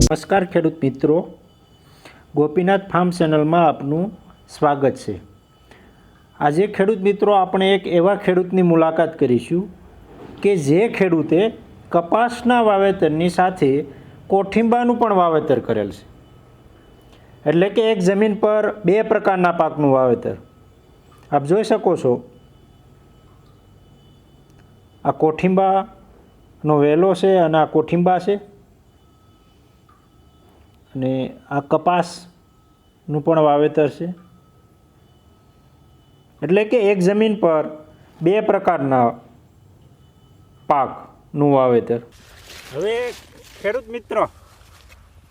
નમસ્કાર ખેડૂત મિત્રો, ગોપીનાથ ફાર્મ ચેનલમાં આપનું સ્વાગત છે। આજે ખેડૂત મિત્રો આપણે એક એવા ખેડૂતની મુલાકાત કરીશું કે જે ખેડૂતે કપાસના વાવેતરની સાથે કોથિંબાનું પણ વાવેતર કરેલ છે। એટલે કે એક જમીન પર બે પ્રકારના પાકનું વાવેતર આપ જોઈ શકો છો। આ કોથિંબાનો વેલો છે અને આ કોથિંબા છે અને આ કપાસનું પણ વાવેતર છે। એટલે કે એક જમીન પર બે પ્રકારના પાકનું વાવેતર। હવે ખેડૂત મિત્ર,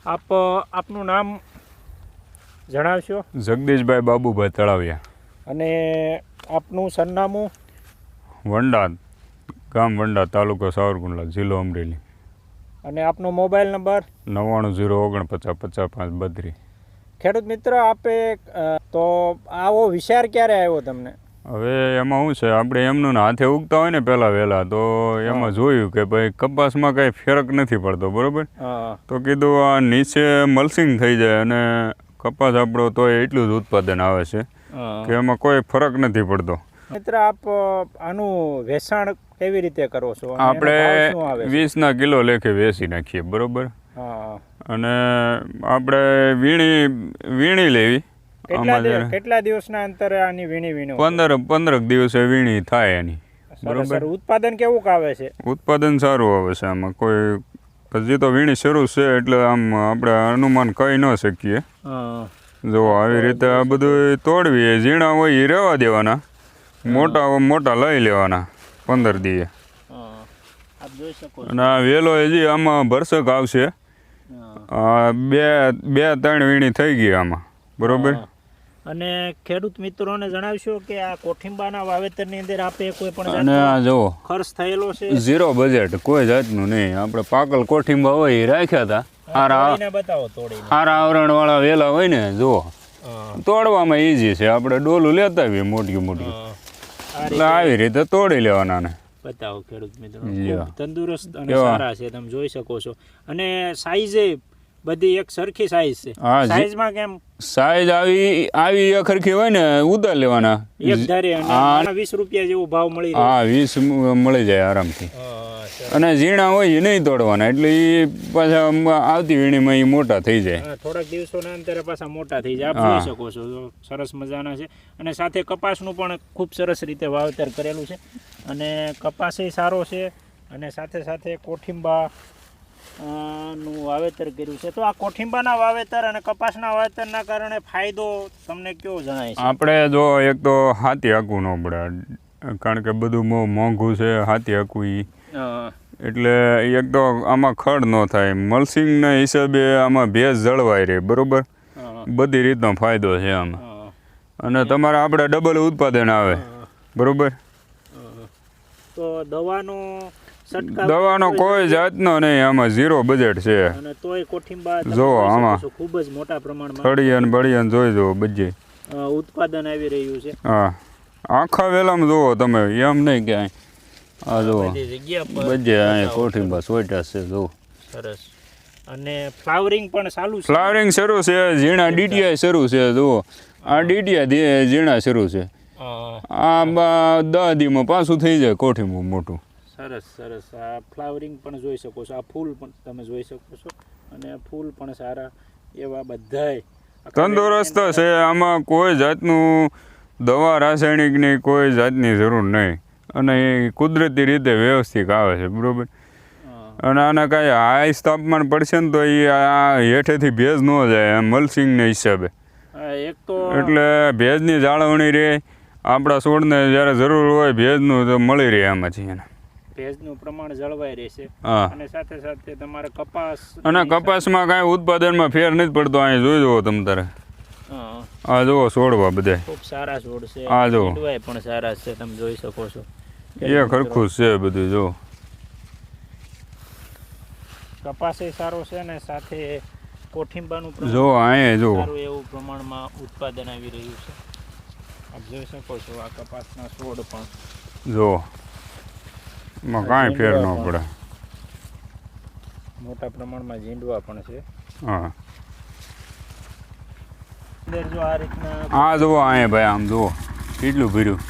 આપનું નામ જણાવશો? જગદીશભાઈ બાબુભાઈ તળાવિયા। અને આપનું સરનામું? વંડા, ગામ વંડા, તાલુકો સાવરકુંડલા, જિલ્લો અમરેલી। અને આપનો મોબાઈલ નંબર? 9909505532। ખેડૂત મિત્ર, આપે તો આવો વિચાર ક્યારે આવ્યો તમને? હવે એમાં શું છે, આપણે એમનું હાથે ઉગતા હોય ને વહેલા તો એમાં જોયું કે ભાઈ કપાસમાં કાંઈ ફરક નથી પડતો, બરોબર? તો કીધું આ નીચે મલ્સિંગ થઈ જાય અને કપાસ આપણો તો એટલું જ ઉત્પાદન આવે છે કે એમાં કોઈ ફરક નથી પડતો। મિત્ર, આપ આનું વેચાણ કેવી રીતે કરો છો? આપણે 20 કિલો લેખે વેચી નાખીએ, બરોબર? અને આપણે વીણી લેવી। કેટલા દિવસના અંતરે આની વીણી? 15 દિવસે વીણી થાય એની, બરોબર? ઉત્પાદન કેવું આવે છે? ઉત્પાદન સારું આવે છે આમાં, કોઈ હજી તો વીણી શરૂ છે એટલે આમ આપણે અનુમાન કહી ન શકીએ। જો આવી રીતે આ બધું તોડવી, ઝીણા હોય એ રહેવા દેવાના, મોટા લઈ લેવાના 15 દિવસે। અને આ વેલો હજી આમાં ભરસક આવશે, 2-3 વીણી થઈ ગઈ આમાં, બરોબર? અને ખેડૂત મિત્રોને જણાવશો કે આ કોથિંબાના વાવેતરની અંદર આપે કોઈ પણ અને આ જો ખર્ચ થયેલો છે? 0 બજેટ, કોઈ જાતનું નહીં। આપણે પાકલ કોથિંબા હોય એ રાખ્યા હતા, હારા આવરણ વાળા વેલા હોય ને, જુઓ તોડવામાં ઈઝી છે। આપણે ડોલું લેતા આવીએ મોટી, એટલે આવી રીતે તોડી લેવાના ને। બતાવો ખેડૂત મિત્રો, તંદુરસ્ત અને સારા છે, તમે જોઈ શકો છો। અને સાઈઝે બધી એક સરખી સાઈઝ છે? સાઈઝમાં કેમ? સાઈઝ આવી સરખી હોય ને, ઉતાર લેવાના એક ધારે, અને 20 રૂપિયા જેવો ભાવ મળી જાય? હા, 20 મળી જાય આરામથી। અને ઝીણા હોય એ નહીં તોડવાના, એટલે એ પાછા આવતી વીણીમાં એ મોટા થઈ જાય, થોડાક દિવસોના અંતરે પાછા મોટા થઈ જાય। આપ જોઈ શકો છો, સરસ મજાના છે। અને સાથે કપાસનું પણ ખૂબ સરસ રીતે વાવેતર કરેલું છે, અને કપાસ સારો છે, અને સાથે કોથિંબા નું વાવેતર કર્યું છે। તો આ કોથિંબાના વાવેતર અને કપાસના વાવેતરના કારણે ફાયદો તમને કેવો જણાય છે? આપણે જો એક તો હાથી હાંકવું ન પડે, કારણ કે બધું મોંઘું છે હાથી હાંકવું ઈ, એટલે એક તો આમાં ખડ ન થાય, મલ્સિંગના હિસાબે આમાં ભેજ જળવાઈ રહે, બરોબર? બધી રીતનો ફાયદો છે આમાં। અને તમારે આપણે ડબલ ઉત્પાદન આવે, બરોબર? તો દવાનો કોઈ જાતનો નહીં, આમાં 0 બજેટ છે। અને તોય કોથિંબા જો આમાં ખૂબ જ મોટા પ્રમાણમાં બળિયાન જોઈ જો બજે ઉત્પાદન આવી રહ્યું છે। હા, આખા વેલામાં જુઓ તમે, એમ નહીં કે આ જુઓ બજે અહીંયા કોથિંબા સોટા છે, જો સરસ। અને ફ્લાવરિંગ પણ ચાલુ છે? ફ્લાવરિંગ શરૂ છે, ઝીણા ડીટીઆઈ શરૂ છે, જુઓ આ ડીટીઆઈ ઝીણા શરૂ છે, આ 10 દીમાં પાછું થઈ જાય કોથિંબું મોટું। સરસ। આ ફ્લાવરિંગ પણ જોઈ શકો છો, આ ફૂલ પણ તમે જોઈ શકો છો, અને ફૂલ પણ સારા એવા બધાય તંદુરસ્ત છે। આમાં કોઈ જાતનું દવા રાસાયણિકની કોઈ જાતની જરૂર નહીં, અને એ કુદરતી રીતે વ્યવસ્થિત આવે છે, બરોબર? અને આના કાંઈ હાઈ તાપમાન પડશે ને તો એ આ હેઠેથી ભેજ ન જાય મલ્સિંગના હિસાબે, એટલે ભેજની જાળવણી રહે, આપણા છોડને જ્યારે જરૂર હોય ભેજનું તો મળી રહે આમાંથી, એને ભેજનું પ્રમાણ જળવાઈ રહેશે। અને સાથે તમારે કપાસમાં કાંઈ ઉત્પાદનમાં ફેર નથી પડતો। અહીં જોઈ જુઓ તમે તારે, આ જુઓ છોડવા બધા ખૂબ સારા છોડ છે, આ જુઓ પણ સારા છે, તમે જોઈ શકો છો, એ ખરખું છે બધું। જો કપાસ સારો છે, ને સાથે કોથિંબાનું જો અહીંયા જો સારું એવું પ્રમાણમાં ઉત્પાદન આવી રહ્યું છે। આપ જોઈ શકો છો, આ કપાસના છોડ પણ જો માં કાંઈ ફેર ન પડે। મોટા પ્રમાણમાં ઝીંડવા પણ છે। હા અંદર જો આ રીતના આ જુઓ અહીંયા ભાઈ આમ જુઓ કેટલું ભર્યું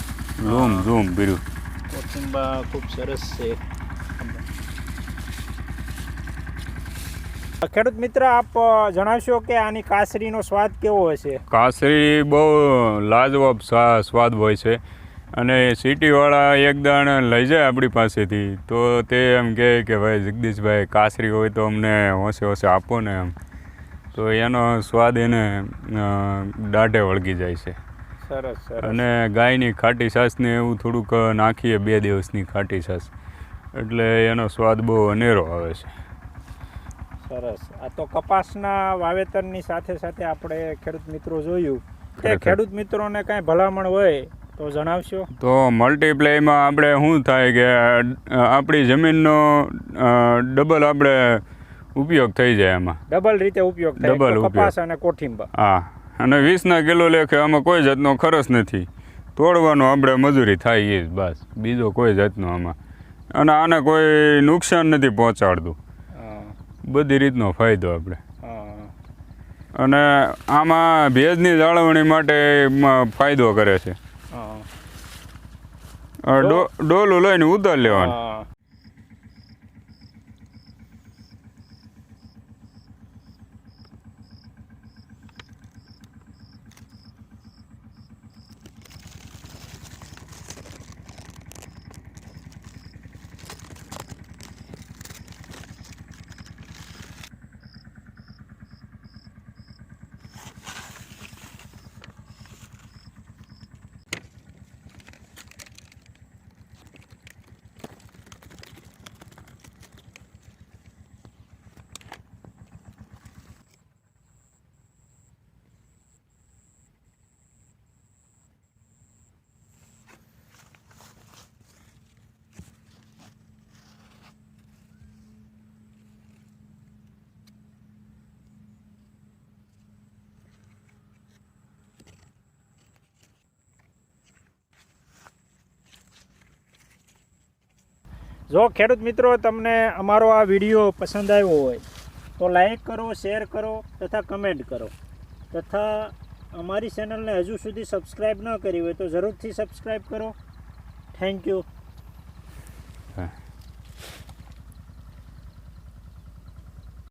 ઝૂમ ઝૂમ ભર્યું. કોથિંબા ખૂબ સરસ છે. ખેડૂત મિત્ર આપ જણાવશો કે આની કાસરીનો સ્વાદ કેવો હશે? કાસરી બહુ લાજવાબ સ્વાદ હોય છે અને સિટીવાળા એક દાણ લઈ જાય આપણી પાસેથી તો તે એમ કહે કે ભાઈ જગદીશભાઈ કાસરી હોય તો અમને હોંશે હોંશે આપો ને એમ, તો એનો સ્વાદ એને દાઢે વળગી જાય છે. સરસ સરસ. અને ગાયની ખાટી છાશને એવું થોડુંક નાખીએ 2 દિવસની ખાટી છાશ એટલે એનો સ્વાદ બહુ અનેરો આવે છે. સરસ. આ તો કપાસના વાવેતરની સાથે સાથે આપણે ખેડૂત મિત્રો જોયું કે ખેડૂત મિત્રોને કાંઈ ભલામણ હોય તો જણાવશો. તો મલ્ટીપ્લાયમાં આપણે શું થાય કે આપણી જમીનનો ડબલ આપણે ઉપયોગ થઈ જાય એમાં. ડબલ રીતે ઉપયોગ થાય. ડબલ કપાસ અને કોથિંબા. હા અને 20ના કિલો લેખે આમાં કોઈ જાતનો ખર્ચ નથી. તોડવાનો આપણે મજૂરી થાય એ જ બસ, બીજો કોઈ જાતનો આમાં. અને આને કોઈ નુકસાન નથી પહોંચાડતું, બધી રીતનો ફાયદો આપણે. અને આમાં ભેજની જાળવણી માટે ફાયદો કરે છે. ડોલું લઈને ઉતાર લેવાનું. જો ખેડૂત મિત્રો તમને અમારો આ વિડીયો પસંદ આવ્યો હોય તો લાઈક કરો, શેર કરો તથા કમેન્ટ કરો, તથા અમારી ચેનલને હજુ સુધી સબસ્ક્રાઈબ ન કરી હોય તો જરૂરથી સબસ્ક્રાઈબ કરો. Thank you.